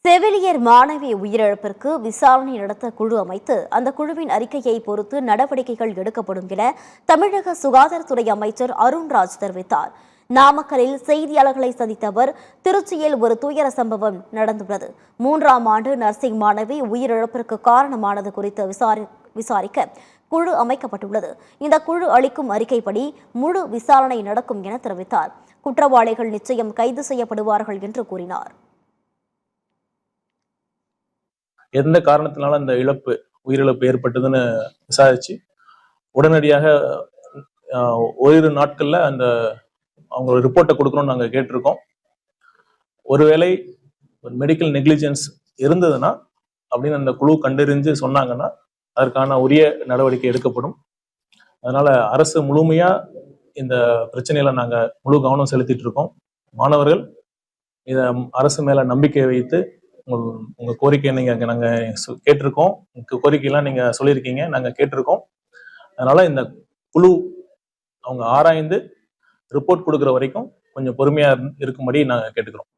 செவிலியர் மாணவி உயிரிழப்பிற்கு விசாரணை நடத்த குழு அமைத்து அந்த குழுவின் அறிக்கையை பொறுத்து நடவடிக்கைகள் எடுக்கப்படும் என தமிழக சுகாதாரத்துறை அமைச்சர் அருண்ராஜ் தெரிவித்தார். நாமக்கலில் செய்தியாளர்களை சந்தித்த அவர், திருச்சியில் ஒரு துயர சம்பவம் நடந்துள்ளது. 3ஆம் ஆண்டு நர்சிங் மாணவி உயிரிழப்பிற்கு காரணமானது குறித்து விசாரிக்க குழு அமைக்கப்பட்டுள்ளது. இந்த குழு அளிக்கும் அறிக்கைப்படி முழு விசாரணை நடக்கும் என தெரிவித்தார். குற்றவாளிகள் நிச்சயம் கைது செய்யப்படுவார்கள் என்று கூறினார். எந்த காரணத்தினால அந்த உயிரிழப்பு ஏற்பட்டதுன்னு விசாரிச்சு உடனடியாக ஓரிரு நாட்கள்ல அந்த அவங்க ரிப்போர்ட்டை கொடுக்கணும்னு நாங்க கேட்டிருக்கோம். ஒருவேளை மெடிக்கல் நெக்லிஜென்ஸ் இருந்ததுன்னா அப்படின்னு அந்த குழு கண்டறிஞ்சு சொன்னாங்கன்னா அதற்கான உரிய நடவடிக்கை எடுக்கப்படும். அதனால அரசு முழுமையா இந்த பிரச்சனையில நாங்க முழு கவனம் செலுத்திட்டு இருக்கோம். மாணவர்கள் இத அரசு மேல நம்பிக்கை வைத்து உங்க கோரிக்கையை நாங்க கேட்டிருக்கோம். உங்க கோரிக்கையெல்லாம் நீங்க சொல்லியிருக்கீங்க, நாங்க கேட்டிருக்கோம். அதனால இந்த குழு அவங்க ஆராய்ந்து ரிப்போர்ட் கொடுக்குற வரைக்கும் கொஞ்சம் பொறுமையா இருக்கும்படி நாங்க கேட்டுக்கிறோம்.